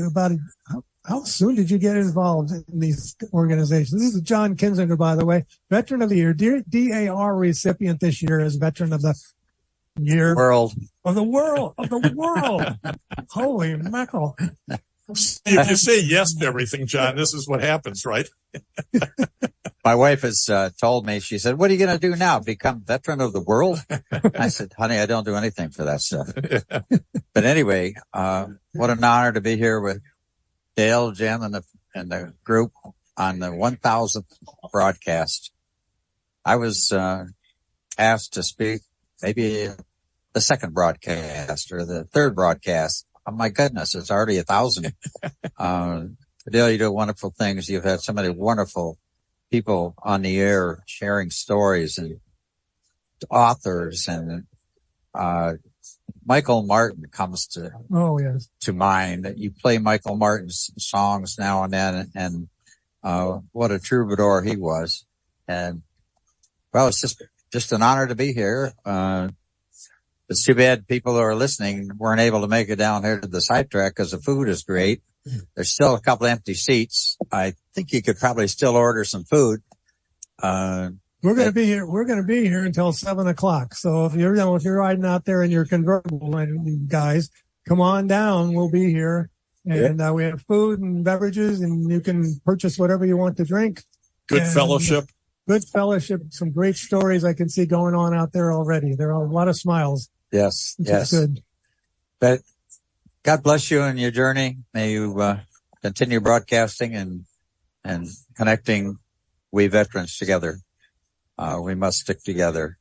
how soon did you get involved in these organizations? This is John Kinzinger, by the way, Veteran of the Year, DAR recipient this year as Veteran of the Year. Of the world. Holy mackerel. If you say yes to everything, John, this is what happens, right? My wife has told me, she said, what are you going to do now? Become Veteran of the World? I said, honey, I don't do anything for that stuff. But anyway, what an honor to be here with Dale, Jim, and the group on the 1000th broadcast. I was asked to speak maybe the second broadcast or the third broadcast. Oh my goodness, it's already 1,000. Dale, you do wonderful things. You've had so many wonderful people on the air sharing stories and authors, and Michael Martin comes to mind. You play Michael Martin's songs now and then, and what a troubadour he was. And well, it's just an honor to be here. It's too bad people who are listening weren't able to make it down here to the sidetrack because the food is great. There's still a couple empty seats. I think you could probably still order some food. We're going to be here. We're going to be here until 7:00. So if you're riding out there in your convertible, guys, come on down. We'll be here, and we have food and beverages, and you can purchase whatever you want to drink. Good fellowship. Some great stories I can see going on out there already. There are a lot of smiles. Yes. Good. But God bless you in your journey. May you continue broadcasting and connecting we veterans together. We must stick together.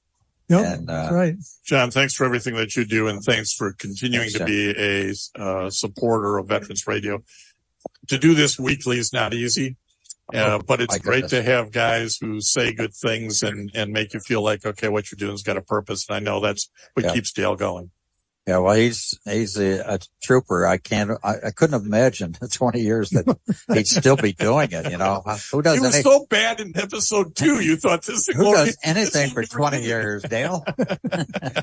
Yep, that's right. John, thanks for everything that you do, and thanks for continuing to be a supporter of Veterans Radio. To do this weekly is not easy. But it's great to have guys who say good things and make you feel like, okay, what you're doing has got a purpose. And I know that's what keeps Dale going. Yeah, well, he's a trooper. I couldn't have imagined 20 years that he'd still be doing it. You know, who does? He was so bad in episode 2. You thought this. Who does anything for 20 years, Dale?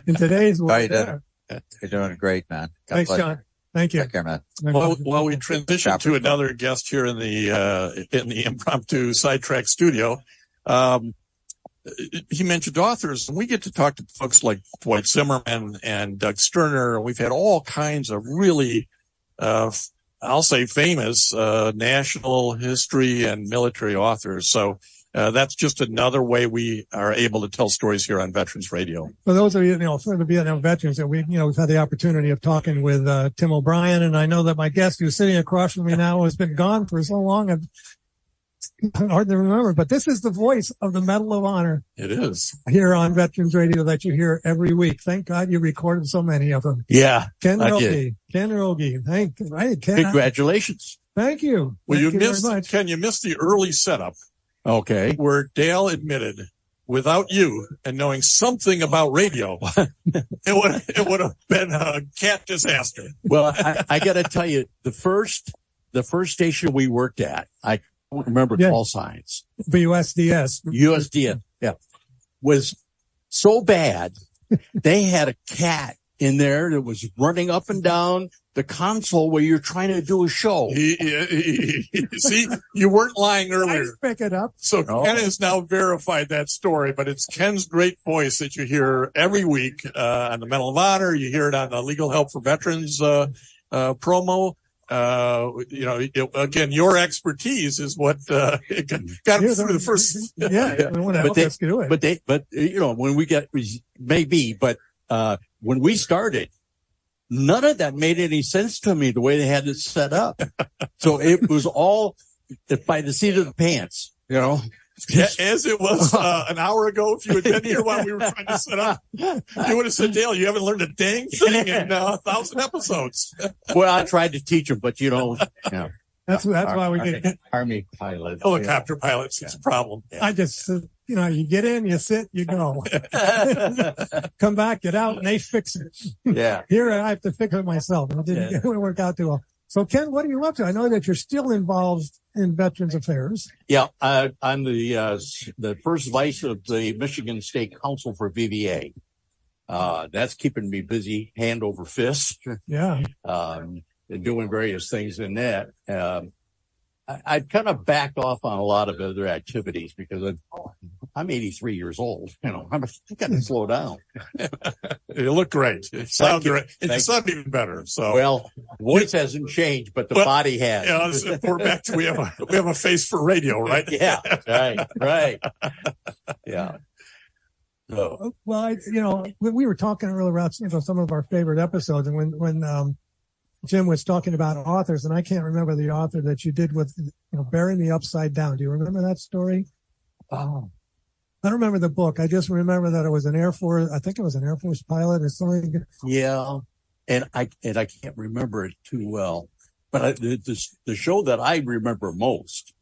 In today's world, you're doing great, man. God Thanks, bless John. Thank you. Take care, man. While we transition to another guest here in the impromptu sidetrack studio, he mentioned authors, and we get to talk to folks like Dwight Zimmerman and Doug Sterner. We've had all kinds of really, I'll say famous, national history and military authors. So, that's just another way we are able to tell stories here on Veterans Radio. For those of you, for the Vietnam veterans that we've had the opportunity of talking with, Tim O'Brien, and I know that my guest who's sitting across from me now has been gone for so long. It's hard to remember, but this is the voice of the Medal of Honor. It is. Here on Veterans Radio that you hear every week. Thank God you recorded so many of them. Yeah. Ken I Rogie. did. Ken Rogie. Thank you. Right, Ken. Congratulations. Thank you. Well, Thank you very missed, much. Ken, you missed the early setup. Okay. Where Dale admitted, without you and knowing something about radio, it would have been a cat disaster. Well, I got to tell you, the first station we worked at, I don't remember call signs. USDS. USDS, yeah, was so bad. They had a cat in there that was running up and down the console where you're trying to do a show. See, you weren't lying earlier. Pick it up. So Ken has now verified that story, but it's Ken's great voice that you hear every week on the Medal of Honor. You hear it on the Legal Help for Veterans promo. Again, your expertise is what got him through the first. When we get when we started, none of that made any sense to me, the way they had it set up. So it was all by the seat of the pants, As it was an hour ago, if you had been here while we were trying to set up, you would have said, Dale, you haven't learned a dang thing in 1,000 episodes. Well, I tried to teach them, but That's why we get Army pilots. Helicopter pilots. It's a problem. I just, you get in, you sit, you go. Come back, get out, and they fix it. Yeah. Here I have to fix it myself. It didn't work out too well. So, Ken, what are you up to? I know that you're still involved in Veterans Affairs. Yeah, I'm the first vice of the Michigan State Council for VBA. That's keeping me busy, hand over fist. Yeah. Doing various things in that. I'd kind of backed off on a lot of other activities because I'm 83 years old. I got to slow down. You look great. It sounds great. It sounds even better. So, well, voice hasn't changed, but the body has. We're back to we have a face for radio, right? Yeah, right. Yeah. So. Well, we were talking earlier about some of our favorite episodes, and when Jim was talking about authors, and I can't remember the author that you did with, Bury Me Upside Down. Do you remember that story? Oh, I don't remember the book. I just remember that it was an Air Force pilot or something. Yeah. And I can't remember it too well, but the show that I remember most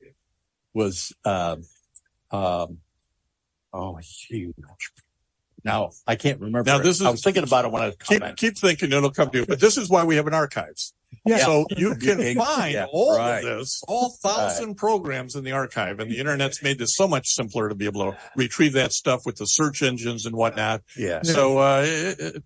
was, now I can't remember. Now I was thinking about it when I was keep thinking it'll come to you, but this is why we have an archives. Yeah. So you can find all of this, all 1,000 programs in the archive, and the internet's made this so much simpler to be able to retrieve that stuff with the search engines and whatnot. Yeah. So,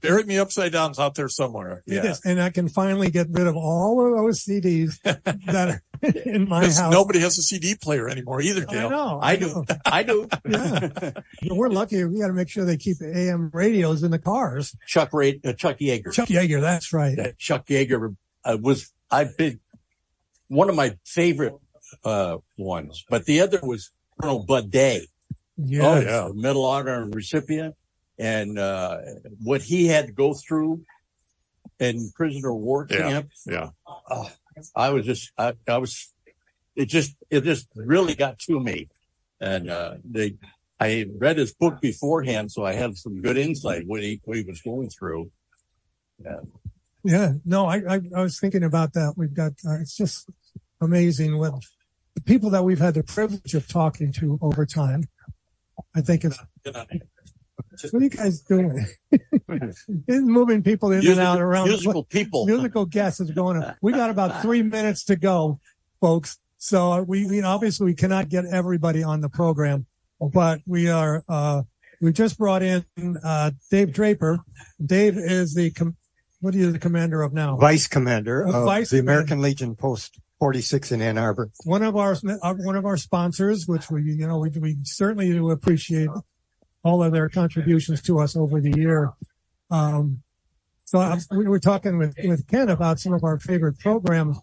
Bury Me Upside Down's out there somewhere. Yeah. And I can finally get rid of all of those CDs that are in my house. Nobody has a CD player anymore either, Dale. I know. I do. Yeah. We're lucky. We got to make sure they keep AM radios in the cars. Chuck Yeager. Chuck Yeager. That's right. Chuck Yeager I've been one of my favorite ones, but the other was Colonel Bud Day. Yeah. Medal of Honor recipient, and what he had to go through in prisoner of war camp. Yeah. It just really got to me. And I read his book beforehand, so I had some good insight what he was going through. Yeah, no, I was thinking about that. We've got, it's just amazing what the people that we've had the privilege of talking to over time. I think it's, What are you guys doing? Moving people in and out around. Musical people. Musical guests is going on. We got about 3 minutes to go, folks. So we obviously we cannot get everybody on the program, but we just brought in Dave Draper. Dave is the commander of now? Vice commander of the American Legion Post 46 in Ann Arbor. One of our sponsors, which we certainly do appreciate all of their contributions to us over the year. We were talking with Ken about some of our favorite programs.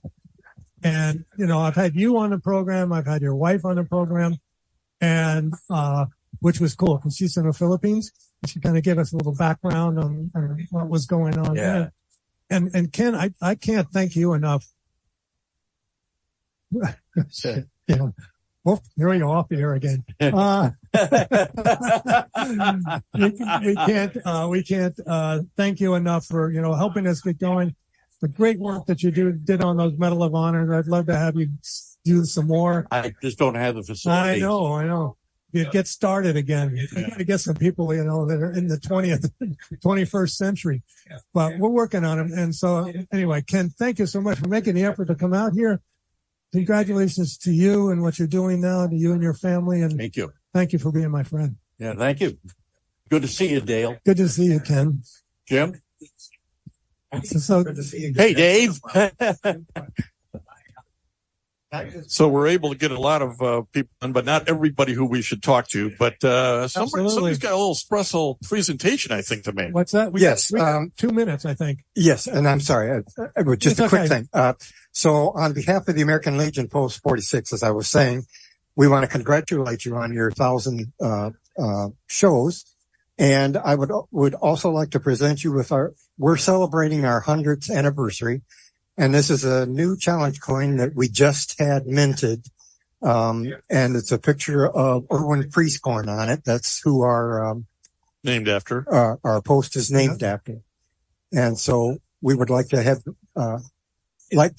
And, I've had you on the program. I've had your wife on the program, and, which was cool because she's in the Philippines. She kind of gave us a little background on what was going on there. And Ken, I can't thank you enough. Well, here we go off the air again. We can't thank you enough for, helping us get going. The great work that you did on those Medal of Honor. I'd love to have you do some more. I just don't have the facilities. I know. You get started again. You got to get some people, that are in the 21st century. But we're working on them. And so anyway, Ken, thank you so much for making the effort to come out here. Congratulations to you and what you're doing now, to you and your family. And thank you. Thank you for being my friend. Yeah, thank you. Good to see you, Dale. Good to see you, Ken. Jim? So good to see you. Hey, Dave. So we're able to get a lot of people in, but not everybody who we should talk to. But somebody's got a little special presentation, I think, to make. What's that? Yes. 2 minutes, I think. Yes. And I'm sorry. Just a quick thing. So on behalf of the American Legion Post 46, as I was saying, we want to congratulate you on your 1,000 shows. And I would also like to present you with we're celebrating our 100th anniversary. And this is a new challenge coin that we just had minted. And it's a picture of Erwin Priestcorn on it. That's who our named after. Our post is named after. And so we would like to have,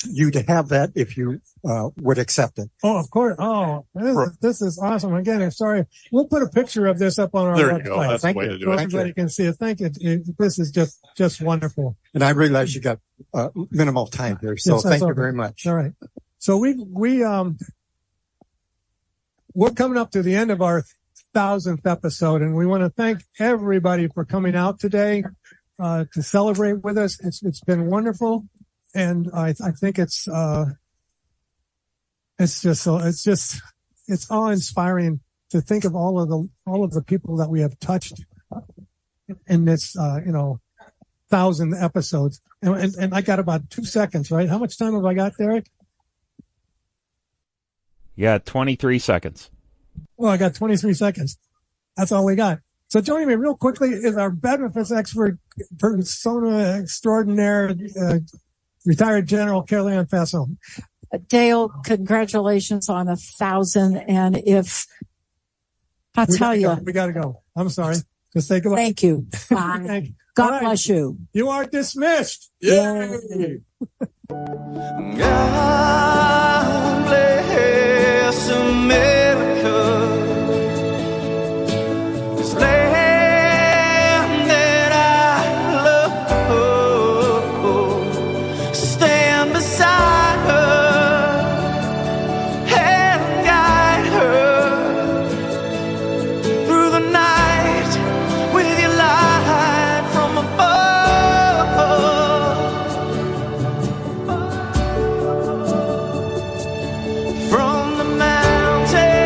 you to have that if you would accept it. Oh, of course. Oh, this is awesome. Again, I'm sorry. We'll put a picture of this up on our website. There you go. That's the way to do it. Everybody can see it. Thank you. This is just wonderful. And I realize you got minimal time here, so yes, thank you very much. All right. So we're coming up to the end of our 1,000th episode, and we want to thank everybody for coming out today to celebrate with us. It's been wonderful. And I think it's awe-inspiring to think of all of the people that we have touched in this, 1,000 episodes. And I got about 2 seconds, right? How much time have I got, Derek? Yeah, 23 seconds. Well, I got 23 seconds. That's all we got. So joining me real quickly is our benefits expert, persona extraordinaire, retired General Carol-Ann Fasson. Dale, congratulations on 1,000. And if I tell you, we got to go. I'm sorry. Just say goodbye. Thank you. Bye. God bless you. You are dismissed. Yay. God bless America. This land that I love. Stand beside her and guide her through the night with your light from above. From the mountains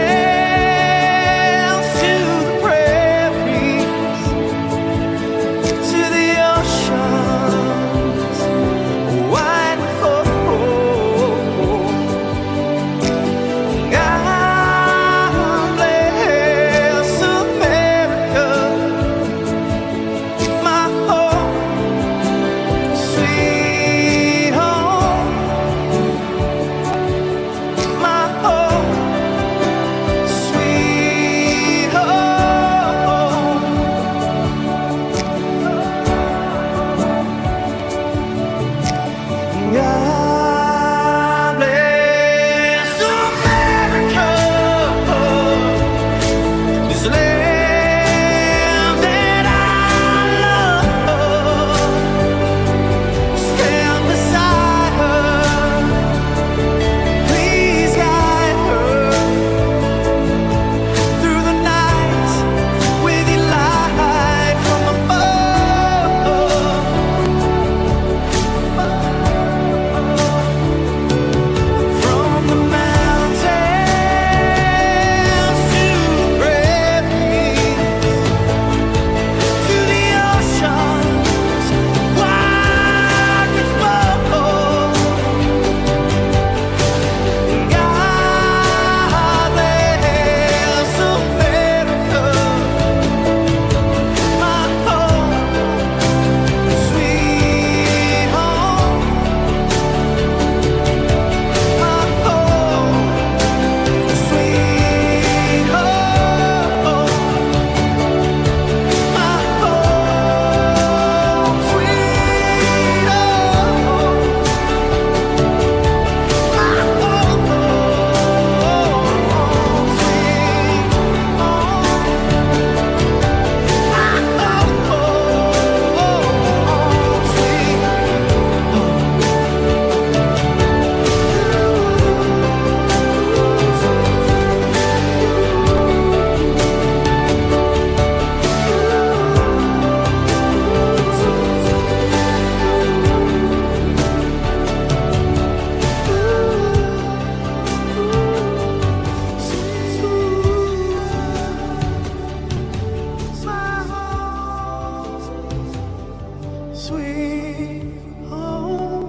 sweet home.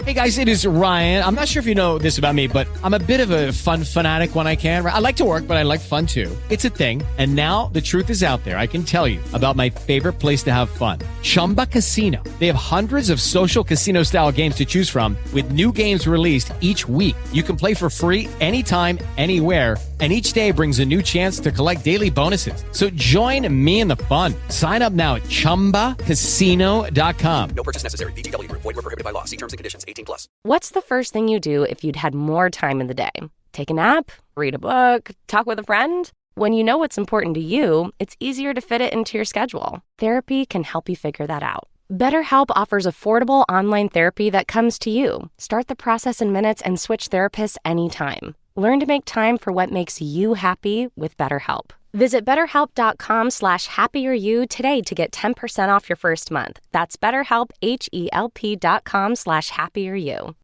Hey guys, it is Ryan. I'm not sure if you know this about me, but I'm a bit of a fun fanatic when I can. I like to work, but I like fun too. It's a thing. And now the truth is out there. I can tell you about my favorite place to have fun. Chumba Casino. They have hundreds of social casino style games to choose from with new games released each week. You can play for free anytime, anywhere. And each day brings a new chance to collect daily bonuses. So join me in the fun. Sign up now at ChumbaCasino.com. No purchase necessary. VGW. Void where prohibited by law. See terms and conditions. 18+. What's the first thing you do if you'd had more time in the day? Take a nap? Read a book? Talk with a friend? When you know what's important to you, it's easier to fit it into your schedule. Therapy can help you figure that out. BetterHelp offers affordable online therapy that comes to you. Start the process in minutes and switch therapists anytime. Learn to make time for what makes you happy with BetterHelp. Visit BetterHelp.com/happieryou today to get 10% off your first month. That's BetterHelp, HELP.com/happieryou.